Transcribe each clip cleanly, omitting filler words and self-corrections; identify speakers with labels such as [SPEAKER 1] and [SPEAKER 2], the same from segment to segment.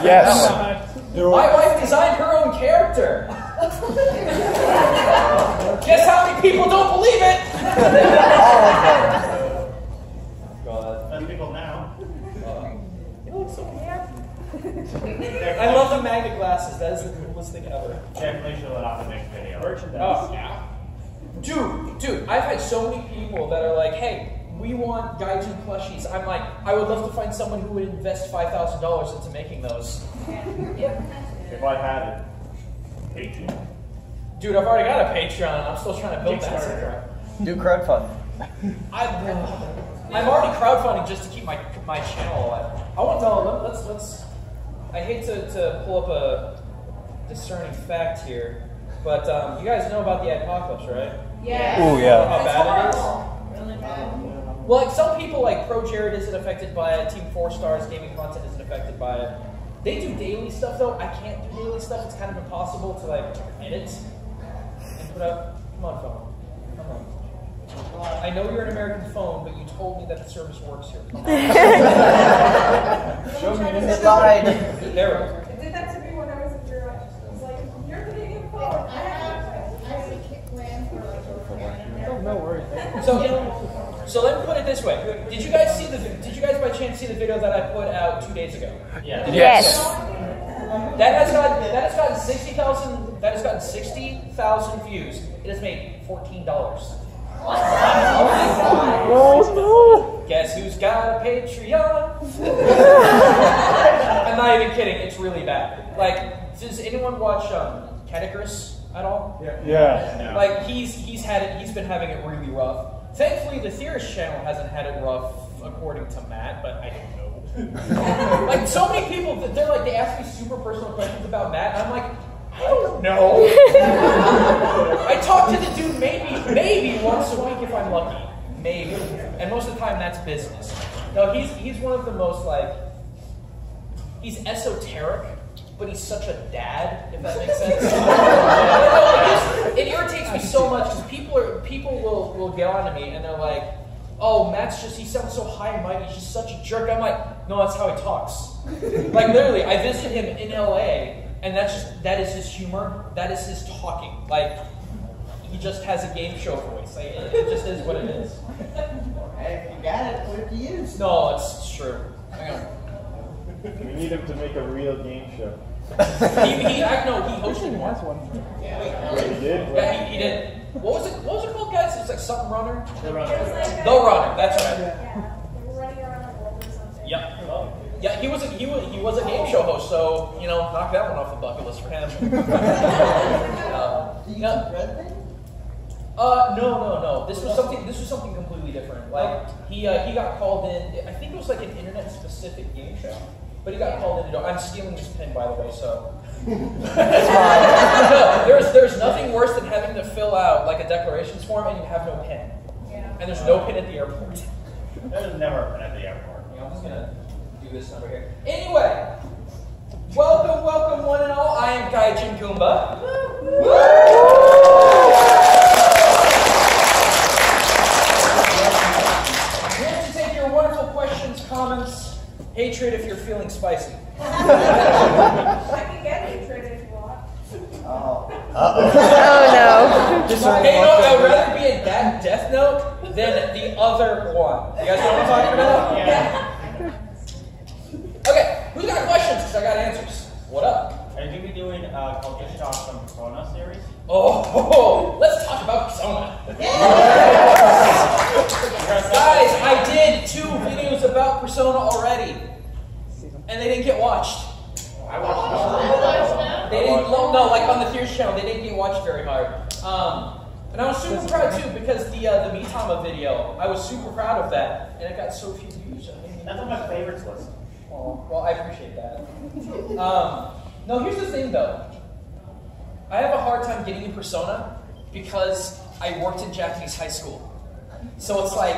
[SPEAKER 1] Yes.
[SPEAKER 2] My wife designed her own character. Guess how many people don't believe it? God.
[SPEAKER 3] That's people now.
[SPEAKER 2] You look so happy. I love the magnet glasses. That is the coolest thing ever.
[SPEAKER 3] Definitely show it off the next video.
[SPEAKER 2] Oh, yeah. Dude, I've had so many people that are like, hey, we want Gaijin plushies. I'm like, I would love to find someone who would invest $5,000 into making those.
[SPEAKER 3] If I had it. Patreon.
[SPEAKER 2] Dude, I've already got a Patreon. I'm still trying to build that.
[SPEAKER 1] Do crowdfunding.
[SPEAKER 2] I'm already crowdfunding just to keep my channel alive. I want to let's. I hate to pull up a discerning fact here, but you guys know about the apocalypse, right?
[SPEAKER 4] Yeah.
[SPEAKER 1] Oh yeah.
[SPEAKER 2] How bad it is?
[SPEAKER 4] Really bad.
[SPEAKER 2] Well, like some people, like Pro Jared isn't affected by it. Team 4 Stars Gaming Content isn't affected by it. They do daily stuff though. I can't do daily stuff. It's kind of impossible to like edit and put up. Come on, phone. Come on. I know you're an American phone, but you told me that the service works here. Come on.
[SPEAKER 1] Show me the slide.
[SPEAKER 2] There we go.
[SPEAKER 4] It did that to me when I was in Europe. It was like, you're getting a phone. I have a kick plan for like
[SPEAKER 1] No worries.
[SPEAKER 2] So let me put it this way. Did you guys by chance see the video that I put out 2 days ago?
[SPEAKER 3] Yeah.
[SPEAKER 5] Yes.
[SPEAKER 2] That has gotten 60,000. That has gotten 60,000 views. It has made $14.
[SPEAKER 5] Oh no!
[SPEAKER 2] Guess who's got a Patreon? I'm not even kidding. It's really bad. Like, does anyone watch Catechris at all?
[SPEAKER 1] Yeah.
[SPEAKER 2] Like he's been having it really rough. Thankfully, the Theorist channel hasn't had it rough, according to Matt. But I don't know. Like so many people, they ask me super personal questions about Matt, and I'm like, I don't know. I talk to the dude maybe once a week if I'm lucky, maybe, and most of the time that's business. No, he's one of the most like, he's esoteric, but he's such a dad, if that makes sense. It irritates me so much because people will get on to me and they're like, oh, he sounds so high and mighty, he's just such a jerk. I'm like, no, that's how he talks. Like literally, I visited him in LA, and that is his humor, that is his talking. Like, he just has a game show voice. Like, it just is what it is.
[SPEAKER 6] Hey, if you got it, put it to use.
[SPEAKER 2] No, it's true. Hang on.
[SPEAKER 1] We need him to make a real game show.
[SPEAKER 2] He hosted one.
[SPEAKER 1] Yeah, he did.
[SPEAKER 2] Yeah, he did. What was it called, guys? It was like something runner.
[SPEAKER 3] The runner.
[SPEAKER 2] The Runner. That's right.
[SPEAKER 4] Yeah. They were running around the world or something.
[SPEAKER 2] Yep. Yeah, he was a game show host, so knock that one off the bucket list for him.
[SPEAKER 6] Do you use red thing?
[SPEAKER 2] No. This was something completely different. Like he got called in. I think it was like an internet specific game show. But he got called in to do. I'm stealing this pin, by the way, so. No, there's nothing worse than having to fill out like a declarations form and you have no pin.
[SPEAKER 4] Yeah.
[SPEAKER 2] And there's no pin at the airport.
[SPEAKER 3] There's never a pin at the airport.
[SPEAKER 2] I'm just gonna do this number here. Anyway, welcome one and all. I am Gaijin Goomba. I'm here to take your wonderful questions, comments, hatred if you're feeling spicy.
[SPEAKER 4] I can get hatred if you want.
[SPEAKER 5] Oh no!
[SPEAKER 2] Hey, no, I'd rather be in that Death Note than the other one. You guys know what I'm talking about?
[SPEAKER 3] Yeah.
[SPEAKER 2] Okay, who's got questions? Because I got answers. What up?
[SPEAKER 3] Are you going to be doing Culture Shock from Persona series?
[SPEAKER 2] Oh, let's talk about Persona. Guys, I did 2 videos about Persona already, and they didn't get watched.
[SPEAKER 3] I watched them.
[SPEAKER 2] They didn't. No, like on the Theorist channel, they didn't get watched very hard. And I was super proud too because the Mitama video, I was super proud of that, and it got so few views.
[SPEAKER 3] That's on my favorites list.
[SPEAKER 2] Oh, well, I appreciate that. No, here's the thing though. I have a hard time getting in Persona because I worked in Japanese high school. So it's like,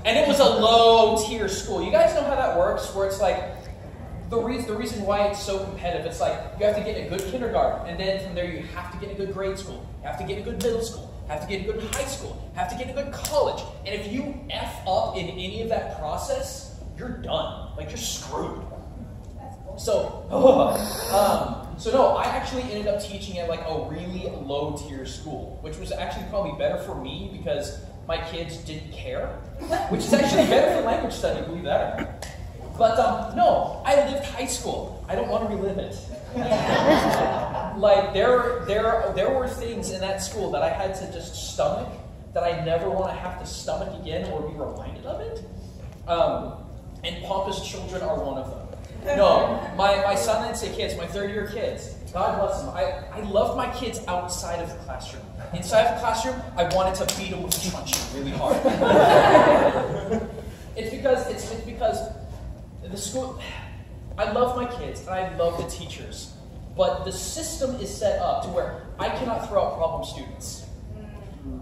[SPEAKER 2] and it was a low tier school. You guys know how that works, where it's like, the reason why it's so competitive, it's like, you have to get a good kindergarten, and then from there you have to get a good grade school, you have to get a good middle school, have to get a good high school, have to get a good college. And if you F up in any of that process, you're done. Like, you're screwed. So no, I actually ended up teaching at like a really low tier school, which was actually probably better for me because my kids didn't care, which is actually better for language study, believe that or not. But no, I lived high school. I don't want to relive it. Like there were things in that school that I had to just stomach that I never want to have to stomach again or be reminded of it. And pompous children are one of them. No, my son and say kids, my third-year kids, God bless them. I loved my kids outside of the classroom. Inside of the classroom, I wanted to beat them with a truncheon really hard. It's because the school, I love my kids and I love the teachers, but the system is set up to where I cannot throw out problem students.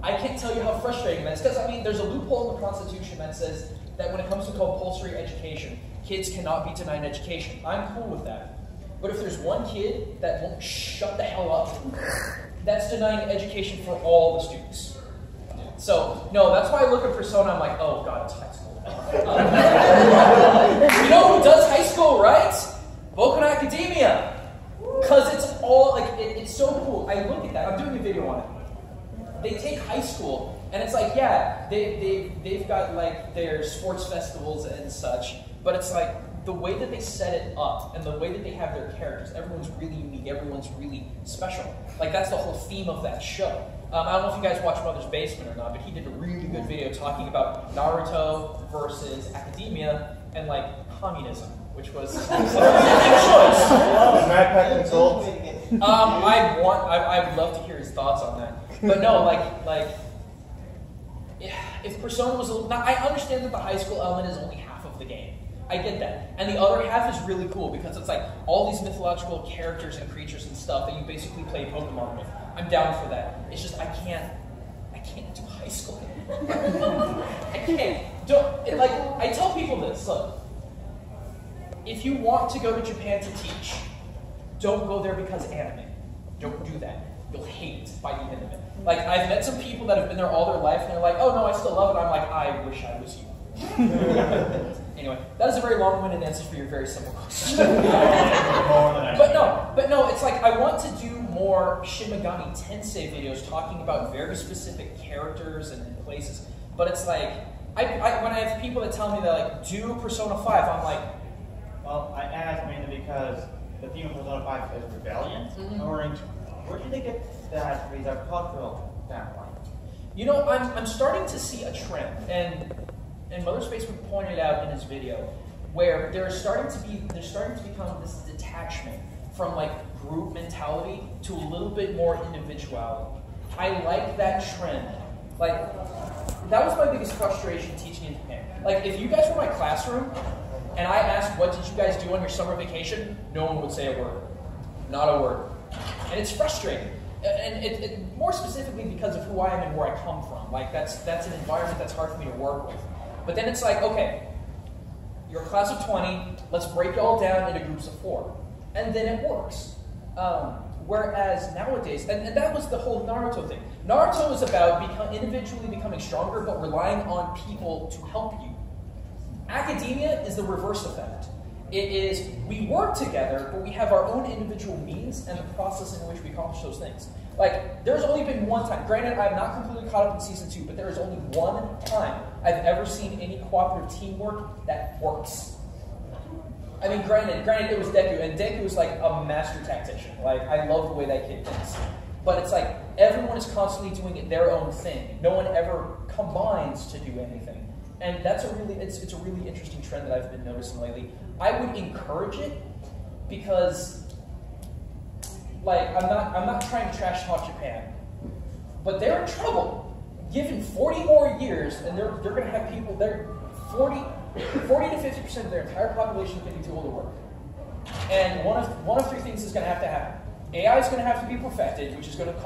[SPEAKER 2] I can't tell you how frustrating that is, because I mean, there's a loophole in the Constitution that says that when it comes to compulsory education, kids cannot be denied education. I'm cool with that. But if there's one kid that won't shut the hell up, that's denying education for all the students. So, no, that's why I look at Persona, I'm like, oh god, it's high school. You know who does high school, right? Boku no Academia. Because it's all, like, it's so cool. I look at that, I'm doing a video on it. They take high school, and it's like, yeah, they've got, like, their sports festivals and such, but it's like, the way that they set it up and the way that they have their characters, everyone's really unique, everyone's really special. Like, that's the whole theme of that show. I don't know if you guys watch Mother's Basement or not, but he did a really good video talking about Naruto versus academia and, like, communism, which was a choice.
[SPEAKER 1] Mad Pack Insult.
[SPEAKER 2] I would love to hear his thoughts on that. But no, like, if Persona was now, I understand that the high school element is only half of the game. I get that. And the other half is really cool because it's like all these mythological characters and creatures and stuff that you basically play Pokemon with. I'm down for that. It's just I can't do high school anymore. I can't. I tell people this, look. If you want to go to Japan to teach, don't go there because anime. Don't do that. You'll hate it by the end of it. Like, I've met some people that have been there all their life and they're like, oh no, I still love it. I'm like, I wish I was you. Anyway, that is a very long-winded answer for your very simple question. but no, it's like I want to do more Shin Megami Tensei videos talking about very specific characters and places. But it's like, when I have people that tell me that like do Persona 5, I'm like,
[SPEAKER 3] well, I asked mainly because the theme of Persona 5 is rebellion. Where did they get that from a cultural standpoint?
[SPEAKER 2] You know, I'm starting to see a trend, and Mother's Basement pointed out in his video, where there's starting to become this detachment from like group mentality to a little bit more individuality. I like that trend. Like, that was my biggest frustration teaching in Japan. Like, if you guys were in my classroom, and I asked, what did you guys do on your summer vacation? No one would say a word. Not a word. And it's frustrating. And it more specifically because of who I am and where I come from. Like, that's an environment that's hard for me to work with. But then it's like, okay, you're a class of 20, let's break it all down into groups of 4. And then it works. Whereas nowadays, and that was the whole Naruto thing. Naruto is about individually becoming stronger, but relying on people to help you. Academia is the reverse of that. It is, we work together, but we have our own individual means and the process in which we accomplish those things. Like, there's only been one time, granted I have not completely caught up in Season 2, but there is only one time I've ever seen any cooperative teamwork that works. I mean, granted it was Deku, and Deku is like a master tactician. Like, I love the way that kid thinks. But it's like, everyone is constantly doing their own thing. No one ever combines to do anything. And that's it's a really interesting trend that I've been noticing lately. I would encourage it because, like, I'm not trying to trash talk Japan, but they're in trouble. Given 40 more years, and they're going to have people, they're 40 to 50% of their entire population getting too old to work. And one of 3 things is going to happen. AI is going to have to be perfected, which is going to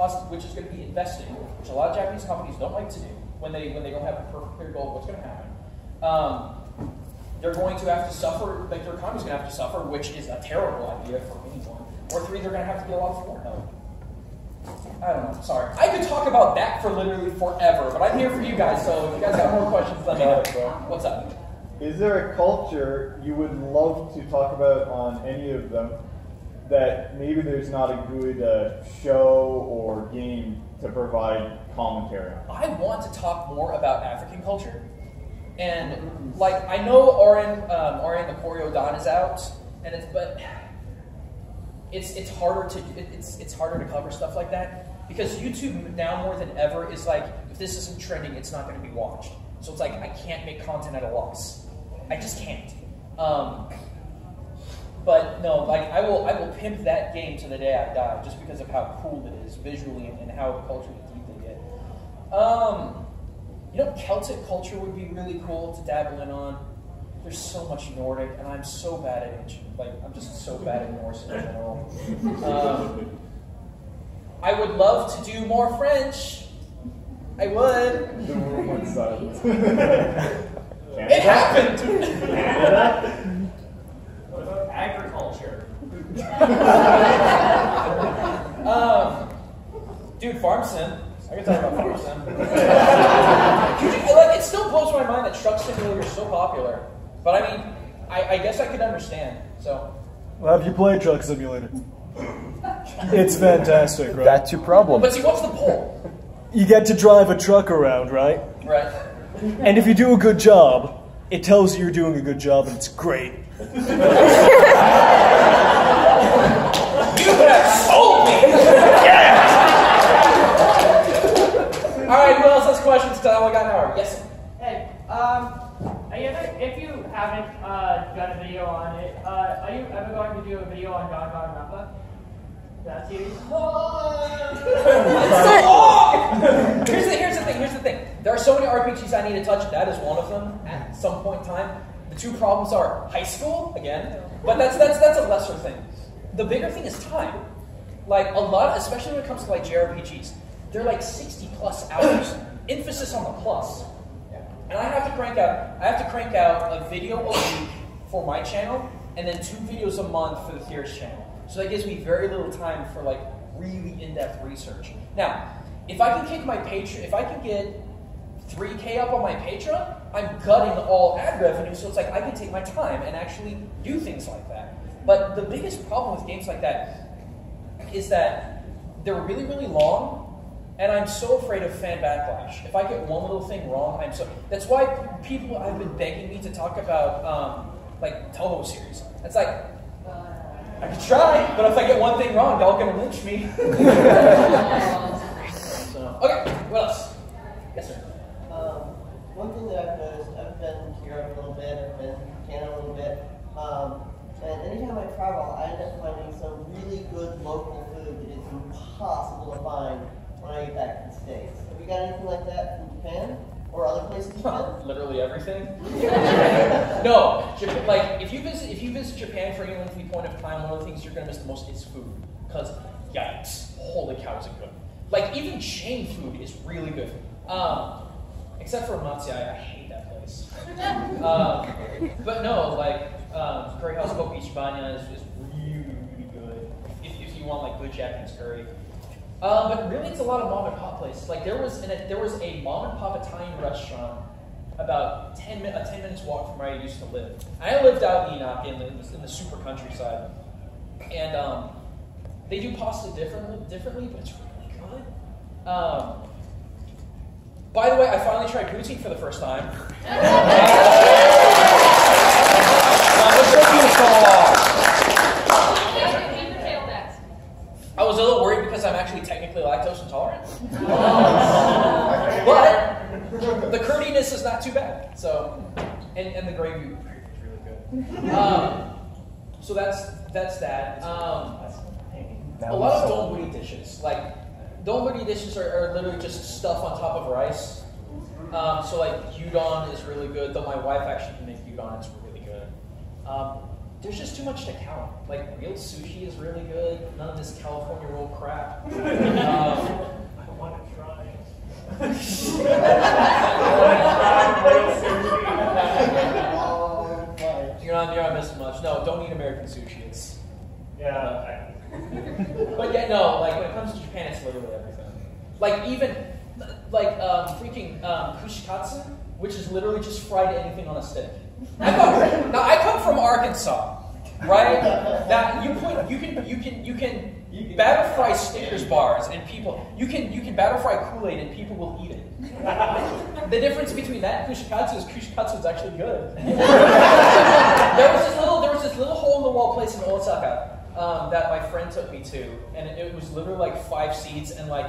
[SPEAKER 2] be invested, which a lot of Japanese companies don't like to do when they don't have a perfect clear goal of what's going to happen. They're going to have to suffer, like their economy's going to have to suffer, which is a terrible idea for anyone. Or 3, they're going to have to get a lot of foreign help. I don't know, sorry. I could talk about that for literally forever, but I'm here for you guys, so if you guys have more questions, let me know. What's up?
[SPEAKER 1] is there a culture you would love to talk about on any of them that maybe there's not a good show or game to provide commentary on?
[SPEAKER 2] I want to talk more about African culture. And like I know Oren the Koryo-dan is out, and it's harder to cover stuff like that because YouTube now more than ever is like, if this isn't trending, it's not going to be watched. So it's like I can't make content at a loss. I just can't. But no, like I will pimp that game to the day I die just because of how cool it is visually and how culturally deep they get. You know, Celtic culture would be really cool to dabble in on. There's so much Nordic, and I'm so bad at ancient. Like, I'm just so bad at Norse in general. I would love to do more French. I would.
[SPEAKER 1] The room went silent.
[SPEAKER 2] It happened!
[SPEAKER 7] What about agriculture?
[SPEAKER 2] Dude, farm sim. I can talk about farm sim. Like, it still blows my mind that Truck Simulator is so popular. But I mean, I guess I could understand. So.
[SPEAKER 8] Well, have you played Truck Simulator? It's fantastic, right?
[SPEAKER 9] That's your problem.
[SPEAKER 2] But see, what's the pull?
[SPEAKER 8] You get to drive a truck around, right?
[SPEAKER 2] Right.
[SPEAKER 8] And if you do a good job, it tells you you're doing a good job, and it's great.
[SPEAKER 2] You have sold me! Yeah! Alright, who else has questions? I only got an hour. Yes?
[SPEAKER 10] Hey, if you haven't done a video on it, are you ever going to do a video on Danganronpa? That series?
[SPEAKER 2] It's so long! Here's the thing. There are so many RPGs I need to touch. That is one of them at some point in time. The two problems are high school, again, but that's a lesser thing. The bigger thing is time. Like, a lot, especially when it comes to like JRPGs, they're like 60 plus hours. Emphasis on the plus. And I have to crank out a video a week for my channel, and then 2 videos a month for the Theorist channel. So that gives me very little time for like really in-depth research. Now, if I can kick my Patreon, if I can get 3K up on my Patreon, I'm gutting all ad revenue, so it's like I can take my time and actually do things like that. But the biggest problem with games like that is that they're really, really long, and I'm so afraid of fan backlash. If I get one little thing wrong, that's why people have been begging me to talk about like Toho series. It's like, I could try, but if I get one thing wrong, y'all gonna lynch me. So, okay, what else? Yes, sir.
[SPEAKER 6] One thing that I've noticed, I've been to Europe a little bit, I've been to Canada a little bit, and anytime I travel, I end up finding some really good local food that is impossible to find when I get back to the States. Have you got anything like that from Japan? Or other places you've been?
[SPEAKER 2] Literally everything. No, Japan, like if you visit Japan for any lengthy point of time, one of the things you're gonna miss the most is food. Because yikes, holy cow, is it good. Like even chain food is really good. Except for Matsuya, I hate that place. But no, like curry house Kopi Ichibanya is really, really good. If you want like good Japanese curry. But really, it's a lot of mom and pop places. Like there was a mom and pop Italian restaurant about a 10 minutes walk from where I used to live. I lived out in Inaki in the super countryside, and they do pasta differently, but it's really good. By the way, I finally tried poutine for the first time. I was a little worried because I'm actually technically lactose intolerant. But the curdiness is not too bad. So, and the gravy is really good. So that's that. A lot of donburi dishes. Like, donburi dishes are literally just stuff on top of rice. So like udon is really good, though my wife actually can make udon, it's really good. There's just too much to count. Like real sushi is really good, none of this California roll crap.
[SPEAKER 7] I want to try.
[SPEAKER 2] You're not missing much. No, don't eat American sushi. It's but yeah, no. Like when it comes to Japan, it's literally everything. Like even freaking kushikatsu, which is literally just fried anything on a stick. Now I come from Arkansas, right? Now you can batter fry Snickers bars and people you can batter fry Kool-Aid and people will eat it. The difference between that and kushikatsu is kushikatsu is actually good. there was this little hole in the wall place in Osaka that my friend took me to, and it was literally like 5 seats and like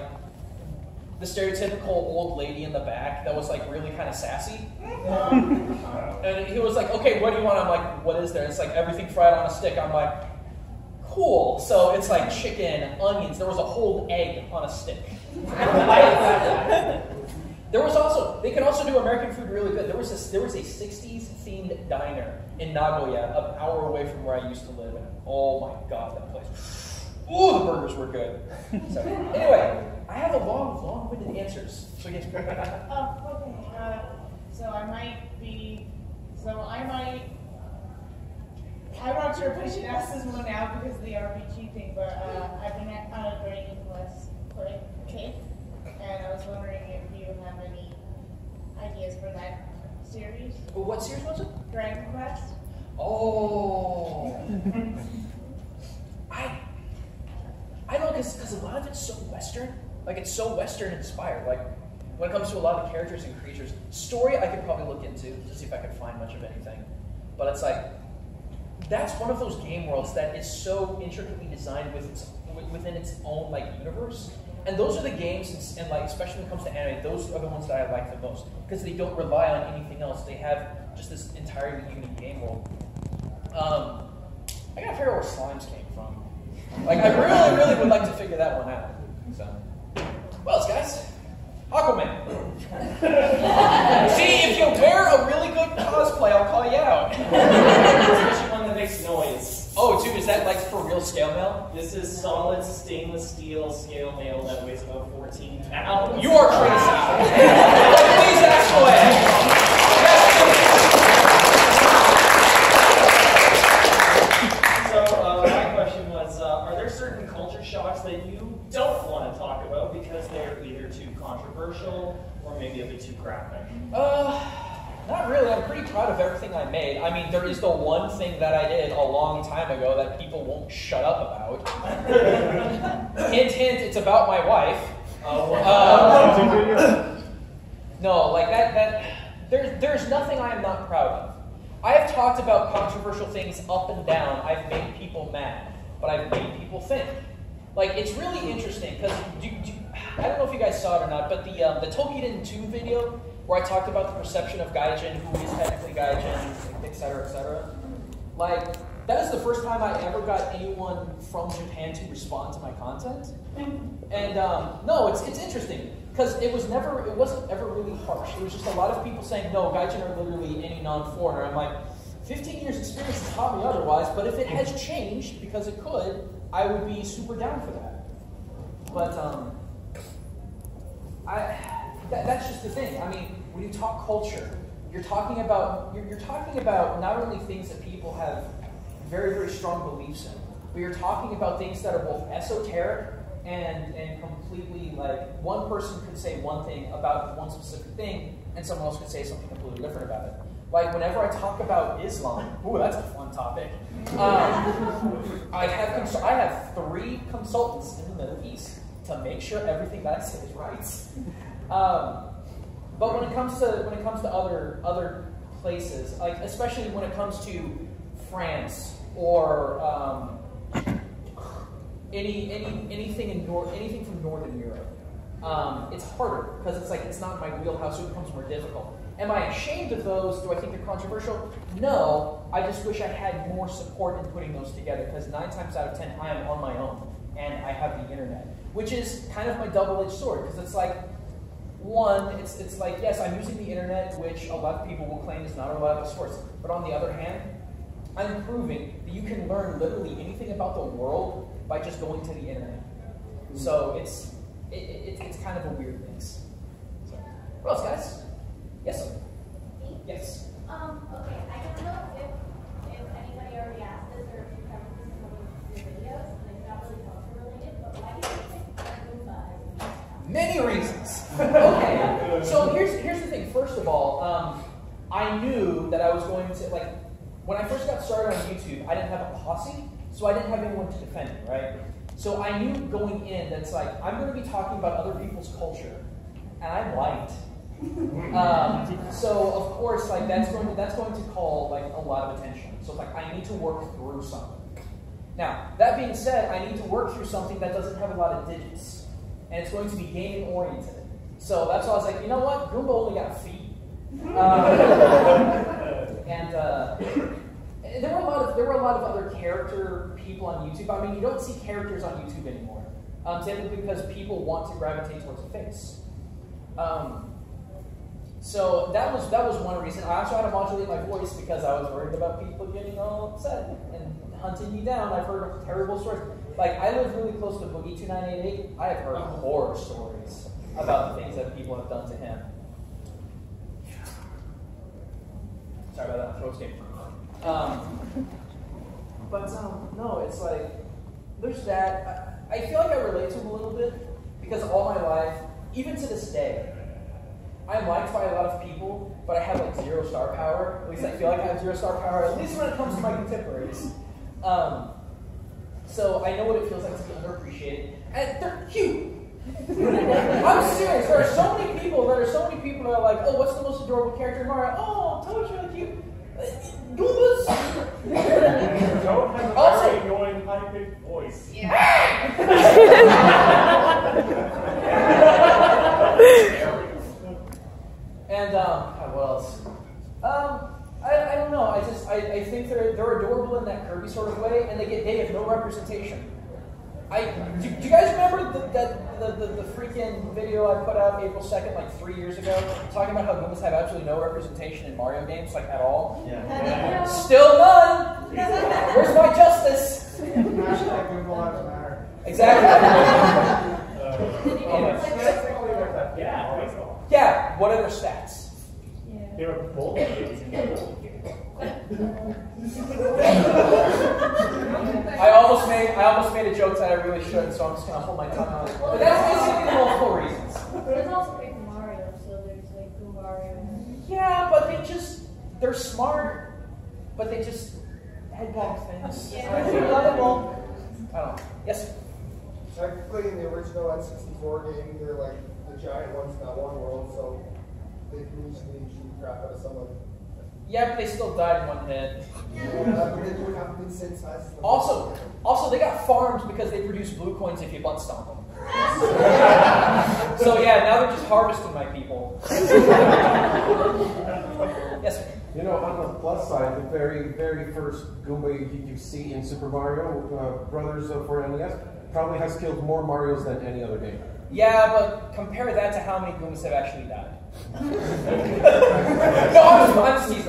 [SPEAKER 2] the stereotypical old lady in the back that was like really kind of sassy. And he was like, "Okay, what do you want?" I'm like, "What is there?" It's like everything fried on a stick. I'm like, "Cool." So it's like chicken, onions. There was a whole egg on a stick. They can also do American food really good. There was a 60s themed diner in Nagoya, an hour away from where I used to live. And oh my god, that place. Ooh, the burgers were good. So anyway, I have a long-winded answers. So yes.
[SPEAKER 4] I'm not sure if I should ask this one now because of the RPG thing, but I've been on a Dragon Quest kick, and I was wondering if you have any ideas for that series.
[SPEAKER 2] What series was it?
[SPEAKER 4] Dragon Quest.
[SPEAKER 2] Oh. I don't know, because a lot of it's so Western. Like, it's so Western inspired. Like, when it comes to a lot of the characters and creatures, story I could probably look into to see if I could find much of anything. But it's like, that's one of those game worlds that is so intricately designed within its own like universe. And those are the games, and like especially when it comes to anime, those are the ones that I like the most because they don't rely on anything else. They have just this entirely unique game world. I gotta figure out where slimes came from. Like I really would like to figure that one out. So, what else, guys? Aquaman. See, if you wear a really good cosplay, I'll call you out.
[SPEAKER 7] Especially one that makes noise.
[SPEAKER 2] Oh, dude, is that like for real scale mail?
[SPEAKER 7] This is solid stainless steel scale mail that weighs about 14 pounds.
[SPEAKER 2] You are crazy. Please ask away.
[SPEAKER 7] So, my question was, are there certain culture shocks that you don't want to talk about because they're either too controversial or maybe a bit too graphic?
[SPEAKER 2] Not really. I'm pretty proud of everything I made. I mean, there is the one thing that I did a long time ago that people won't shut up about. Hint, hint, it's about my wife. No, like that there's nothing I am not proud of. I have talked about controversial things up and down. I've made people mad, but I've made people think. Like, it's really interesting, because I don't know if you guys saw it or not, but the Tokiden 2 video, where I talked about the perception of Gaijin, who is technically Gaijin, etc., etc. Like, that is the first time I ever got anyone from Japan to respond to my content. And no, it's interesting, because it wasn't ever really harsh. It was just a lot of people saying, no, Gaijin are literally any non-foreigner. I'm like, 15 years experience has taught me otherwise, but if it has changed, because it could, I would be super down for that. But that's just the thing. I mean, when you talk culture, you're talking about not only things that people have very, very strong beliefs in, but you're talking about things that are both esoteric and completely like one person could say one thing about one specific thing, and someone else could say something completely different about it. Like whenever I talk about Islam, ooh, that's a fun topic. I have 3 consultants in the Middle East to make sure everything that I say is right. But when it comes to other places, like especially when it comes to France or anything from Northern Europe, it's harder because it's not my wheelhouse, so it becomes more difficult. Am I ashamed of those? Do I think they're controversial? No. I just wish I had more support in putting those together, because 9 times out of 10, I am on my own, and I have the internet, which is kind of my double-edged sword, because it's like, one, it's like, yes, I'm using the internet, which a lot of people will claim is not a reliable source, but on the other hand, I'm proving that you can learn literally anything about the world by just going to the internet. So it's kind of a weird mix. So, what else, guys? Yes, sir.
[SPEAKER 9] Me?
[SPEAKER 2] Yes.
[SPEAKER 9] Okay, I don't know if anybody already asked this or if you covered this in one of your videos, and it's not really culture related, but why do you think Goomba is
[SPEAKER 2] Many reasons. Okay, so here's the thing. First of all, I I knew that I was going to, like, when I first got started on YouTube, I didn't have a posse, so I didn't have anyone to defend me, right? So I knew going in that it's like, I'm going to be talking about other people's culture, and I'm white. So of course, like that's going to call like a lot of attention. So it's like I need to work through something. Now that being said, I need to work through something that doesn't have a lot of digits, and it's going to be gaming oriented. So that's why I was like, you know what, Goomba only got a feet. And there were a lot of other character people on YouTube. I mean, you don't see characters on YouTube anymore, typically because people want to gravitate towards a face. So that was one reason. I also had to modulate my voice because I was worried about people getting all upset and hunting me down. I've heard terrible stories. Like, I live really close to Boogie 2988. I have heard horror stories about the things that people have done to him. Sorry about that, throat escape. No, it's like, there's that. I feel like I relate to him a little bit because all my life, even to this day, I'm liked by a lot of people, but I have like 0 star power. At least I feel like I have 0 star power, at least when it comes to my contemporaries. So I know what it feels like to be underappreciated. And they're cute. I'm serious. There are so many people that are like, oh, what's the most adorable character in Mario? Oh, Toad's really cute. Goombas.
[SPEAKER 11] Don't have a
[SPEAKER 2] Also,
[SPEAKER 11] very annoying high-pitched voice.
[SPEAKER 4] Yeah.
[SPEAKER 2] And what else? I don't know. I think they're adorable in that Kirby sort of way, and they have no representation. Do you guys remember the freaking video I put out April 2nd, like 3 years ago, talking about how Goombas have absolutely no representation in Mario games, like at all?
[SPEAKER 3] Yeah.
[SPEAKER 2] Still none. Where's my justice?
[SPEAKER 11] Hashtag Google Lives Matter.
[SPEAKER 2] Exactly. Yeah. What are their stats?
[SPEAKER 11] They were both kids in the old game.
[SPEAKER 2] I almost made a joke that I really shouldn't, so I'm just gonna hold my tongue on it. But that's basically the multiple reasons.
[SPEAKER 9] There's also Paper Mario, so there's like Goomba.
[SPEAKER 2] Yeah, but they're smart, but they just headbang things.
[SPEAKER 9] Yeah.
[SPEAKER 2] They're lovable. I don't know. Yes?
[SPEAKER 12] Technically, in the original N64 game, they're like the giant ones in that one world, so they can easily shoot the crap out of someone.
[SPEAKER 2] Yeah, but they still died in one hit.
[SPEAKER 12] Yeah, but they do have been since us.
[SPEAKER 2] Also, they got farmed because they produce blue coins if you butt stomp them. So yeah, now they're just harvesting my people. Yes, sir.
[SPEAKER 13] You know, on the plus side, the very, very first Goomba you see in Super Mario Brothers for NES probably has killed more Marios than any other game.
[SPEAKER 2] Yeah, but compare that to how many Goombas have actually died. No, I'm just teasing.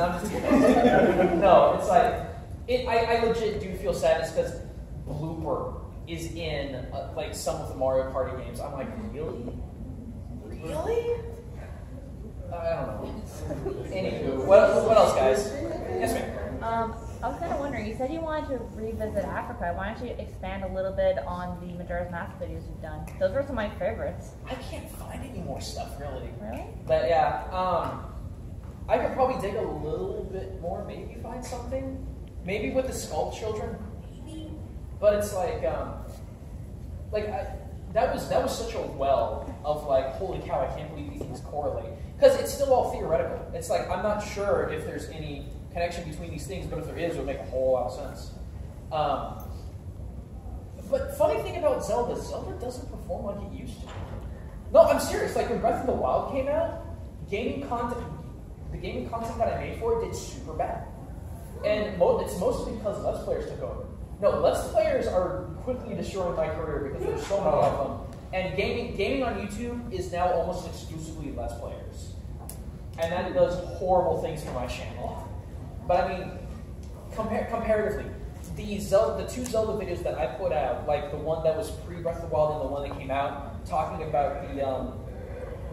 [SPEAKER 2] No, it's like, I legit do feel sadness because Blooper is in like some of the Mario Party games. I'm like, really? Really? I don't know. Anywho, what else, guys? Yes, ma'am.
[SPEAKER 14] I was kind of wondering, you said you wanted to revisit Africa. Why don't you expand a little bit on the Majora's Mask videos you've done? Those were some of my favorites.
[SPEAKER 2] I can't find any more stuff, really.
[SPEAKER 14] Really?
[SPEAKER 2] But yeah, I could probably dig a little bit more, maybe find something. Maybe with the Skull Children, maybe. But it's like, that was such a well of like, holy cow, I can't believe these things correlate. Because it's still all theoretical. It's like, I'm not sure if there's any connection between these things, but if there is, it would make a whole lot of sense. But funny thing about Zelda doesn't perform like it used to. No, I'm serious. Like when Breath of the Wild came out, the gaming content that I made for it did super bad. And it's mostly because Let's Players took over. No, Let's Players are quickly destroying my career because there's so many of them. And gaming on YouTube is now almost exclusively Let's Players. And that does horrible things for my channel. But I mean, comparatively, the two Zelda videos that I put out, like the one that was pre-Breath of the Wild and the one that came out, talking about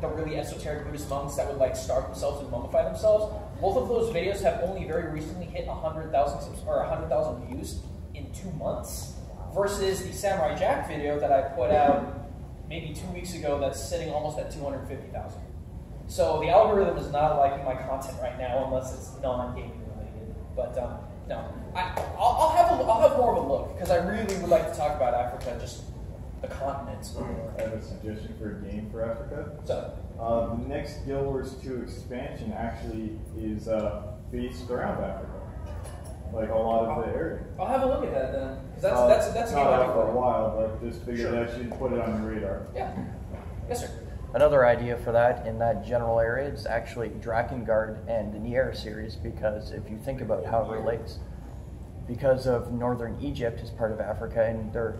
[SPEAKER 2] the really esoteric Buddhist monks that would like starve themselves and mummify themselves, both of those videos have only very recently hit 100,000 views in 2 months, versus the Samurai Jack video that I put out maybe 2 weeks ago that's sitting almost at 250,000. So the algorithm is not liking my content right now unless it's non-gaming related. But no, I'll have more of a look because I really would like to talk about Africa, just the continent.
[SPEAKER 1] I have a suggestion for a game for Africa.
[SPEAKER 2] So
[SPEAKER 1] the next Guild Wars 2 expansion actually is based around Africa, like a lot of the area.
[SPEAKER 2] I'll have a look at that then, because that's a game
[SPEAKER 1] not
[SPEAKER 2] I
[SPEAKER 1] out for a while, but just figured I should put it on your radar.
[SPEAKER 2] Yeah. Yes, sir.
[SPEAKER 15] Another idea for that in that general area is actually Drakengard and the Nier series, because if you think about how it relates, because of northern Egypt is part of Africa, and there's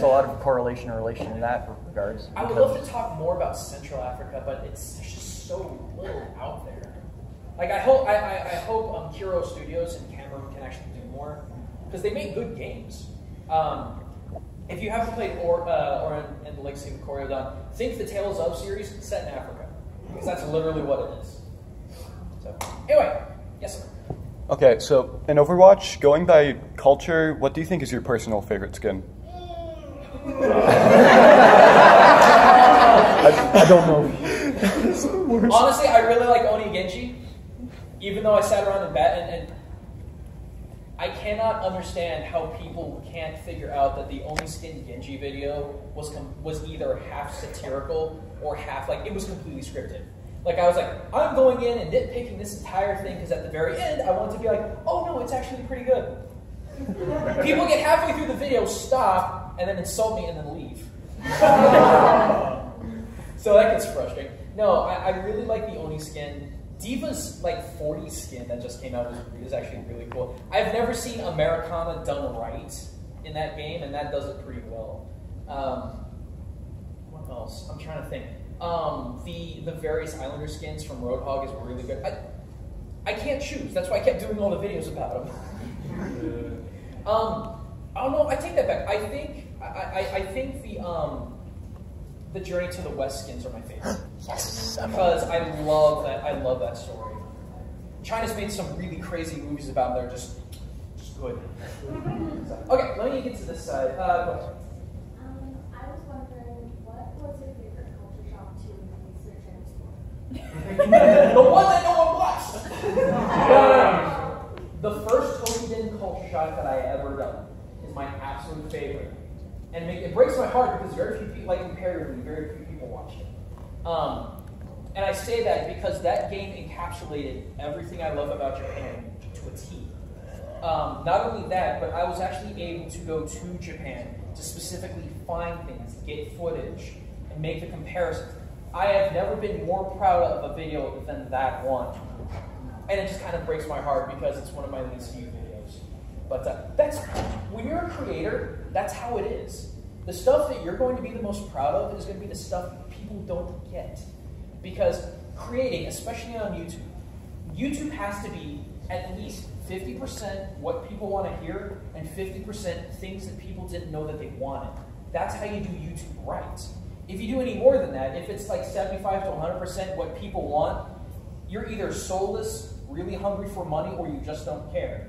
[SPEAKER 15] a lot of correlation and relation in that regards.
[SPEAKER 2] I would love to talk more about Central Africa, but there's just so little out there. Like I hope Kiro Studios and Cameroon can actually do more because they make good games. If you haven't played Orin and the Legacy of Coriodan, think the Tales of series set in Africa because that's literally what it is. So anyway, yes sir.
[SPEAKER 16] Okay, so in Overwatch, going by culture, what do you think is your personal favorite skin?
[SPEAKER 8] I don't know.
[SPEAKER 2] Honestly, I really like Oni Genji, even though I sat around and I cannot understand how people can't figure out that the Only Skin Genji video was either half satirical or half, like, it was completely scripted. Like, I was like, I'm going in and nitpicking this entire thing because at the very end, I want to be like, oh no, it's actually pretty good. People get halfway through the video, stop, and then insult me and then leave. So that gets frustrating. No, I really like the Oni skin. Diva's like 40 skin that just came out is actually really cool. I've never seen Americana done right in that game, and that does it pretty well. What else? I'm trying to think. The various Islander skins from Roadhog is really good. I can't choose. That's why I kept doing all the videos about them. I don't know. I take that back. I think the Journey to the West skins are my favorite. Yes, because I love that. I love that story. China's made some really crazy movies about them. They're just good. Okay, let me get to this side.
[SPEAKER 9] I was wondering, what was your favorite culture shock to research and explore?
[SPEAKER 2] The one that no one watched. The first Tokiden culture shock that I ever done is my absolute favorite, and it breaks my heart because very few people, like comparatively, very few people watch it. And I say that because that game encapsulated everything I love about Japan to a T. Not only that, but I was actually able to go to Japan to specifically find things, get footage, and make the comparison. I have never been more proud of a video than that one. And it just kind of breaks my heart because it's one of my least viewed videos. But that's, when you're a creator, that's how it is. The stuff that you're going to be the most proud of is going to be the stuff people don't get. Because creating, especially on YouTube, YouTube has to be at least 50% what people want to hear and 50% things that people didn't know that they wanted. That's how you do YouTube right. If you do any more than that, if it's like 75 to 100% what people want, you're either soulless, really hungry for money, or you just don't care.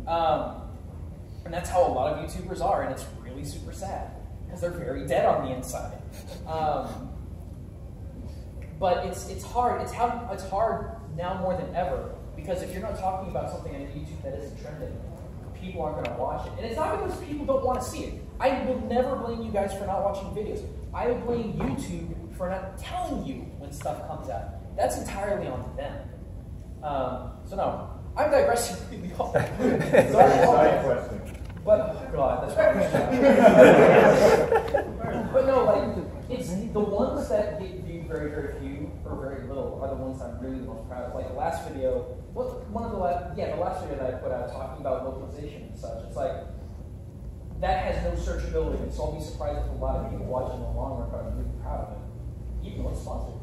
[SPEAKER 2] And that's how a lot of YouTubers are, and it's really super sad because they're very dead on the inside. But it's hard. It's hard now more than ever because if you're not talking about something on YouTube that isn't trending, people aren't going to watch it. And it's not because people don't want to see it. I will never blame you guys for not watching videos. I will blame YouTube for not telling you when stuff comes out. That's entirely on them. So no, I'm digressing really hard.
[SPEAKER 1] Side question.
[SPEAKER 2] But oh God, that's right. But no, like it's the ones that get viewed very, very few or very little are the ones I'm really the most proud of. Like the last video, the last video that I put out talking about localization and such. It's like that has no searchability, so I'll be surprised if a lot of people watch it in the long run. But I'm really proud of it, even though it's sponsored.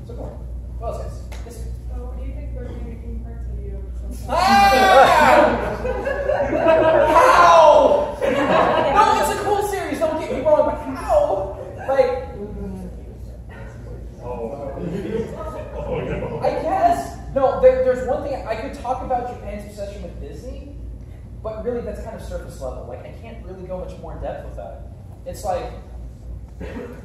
[SPEAKER 2] So go on. What else, guys? Yes.
[SPEAKER 17] So what do you think they're making parts of you?
[SPEAKER 2] How? No, it's a cool series. Don't get me wrong, but how? Like, I guess. No, there's one thing I could talk about Japan's obsession with Disney, but really that's kind of surface level. Like, I can't really go much more in depth with that. It's like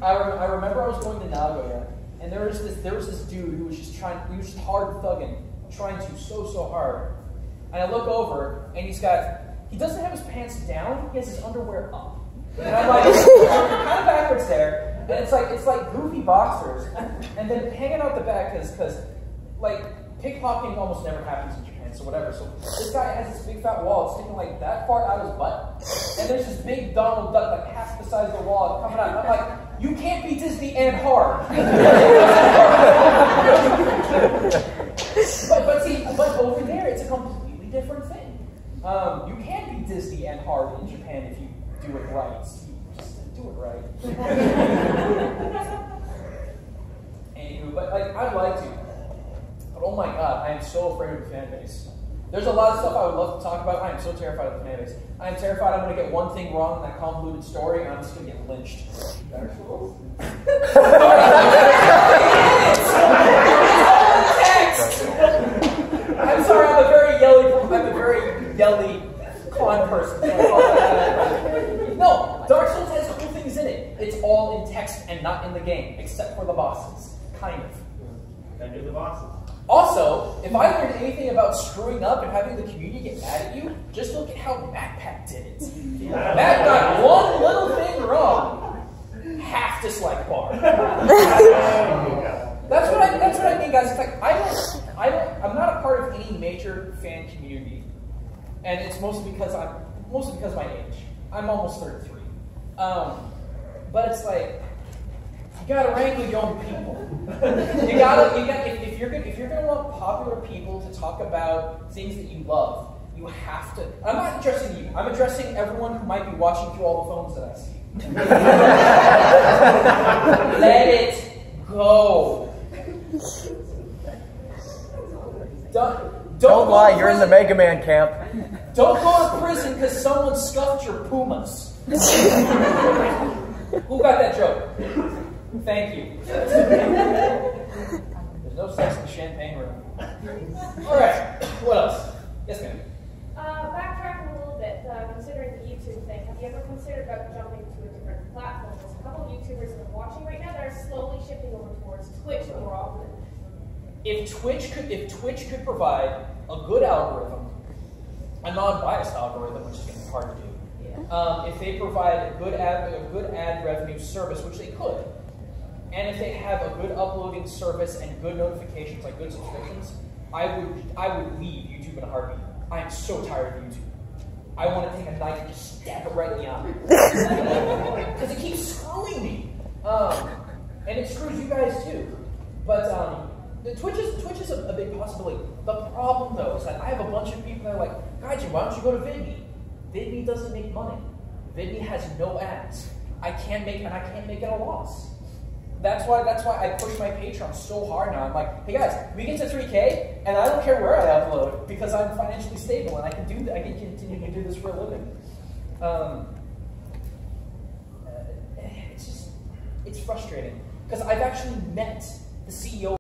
[SPEAKER 2] I remember I was going to Nagoya, and there was this dude who was just hard thugging, trying to so hard. And I look over, and he doesn't have his pants down, he has his underwear up. And I'm like, kind of backwards there, and it's like goofy boxers, and then hanging out the back, because like, pickpocketing almost never happens in Japan, so whatever. So this guy has this big fat wall sticking like that far out his butt, and there's this big Donald Duck like half the size of the wall coming out. And I'm like, you can't be Disney and hard. but over there, it's a completely different thing. You can be Disney and hard in Japan if you do it right. Just do it right. Anywho, but like, I'd like to. But oh my god, I am so afraid of the fan base. There's a lot of stuff I would love to talk about. I am so terrified of the fan base. I am terrified I'm going to get one thing wrong in that convoluted story, and I'm just going to get lynched. I'm sorry, I'm a very yelly con person. No, Dark Souls has cool things in it. It's all in text and not in the game, except for the bosses. Kind of.
[SPEAKER 11] And do the bosses.
[SPEAKER 2] Also, if I learned anything about screwing up and having the community get mad at you, just look at how MacPack did it. Matt got one little thing wrong, half dislike bar. That's what I mean, guys. It's like I'm not a part of any major fan community, and it's mostly because of my age. I'm almost 33. But it's like, you gotta wrangle young people. If you're gonna want popular people to talk about things that you love, you have to. I'm not addressing you. I'm addressing everyone who might be watching through all the phones that I see. Let it go.
[SPEAKER 15] Don't lie. You're in the Mega Man camp.
[SPEAKER 2] Don't go to prison because someone scuffed your Pumas. Who got that joke? Thank you. There's no sex in the champagne room. Alright, what else? Yes, ma'am.
[SPEAKER 9] Backtracking a little bit, considering the YouTube thing, have you ever considered about jumping to a different platform? There's a couple of YouTubers that I'm watching right now that are slowly shifting over towards Twitch more often.
[SPEAKER 2] If Twitch could provide a good algorithm, a non-biased algorithm, which is going to be hard to do, if they provide a good ad revenue service, which they could, and if they have a good uploading service and good notifications, like good subscriptions, I would leave YouTube in a heartbeat. I am so tired of YouTube. I want to take a knife and just stab it right in the eye. Because it keeps screwing me. And it screws you guys too. But Twitch is a big possibility. The problem though is that I have a bunch of people that are like, Gaijin, why don't you go to VidMe? VidMe doesn't make money. VidMe has no ads. I can't make it at a loss. That's why I push my Patreon so hard now. I'm like, hey guys, we get to 3K, and I don't care where I upload because I'm financially stable and I can continue to do this for a living. It's frustrating because I've actually met the CEO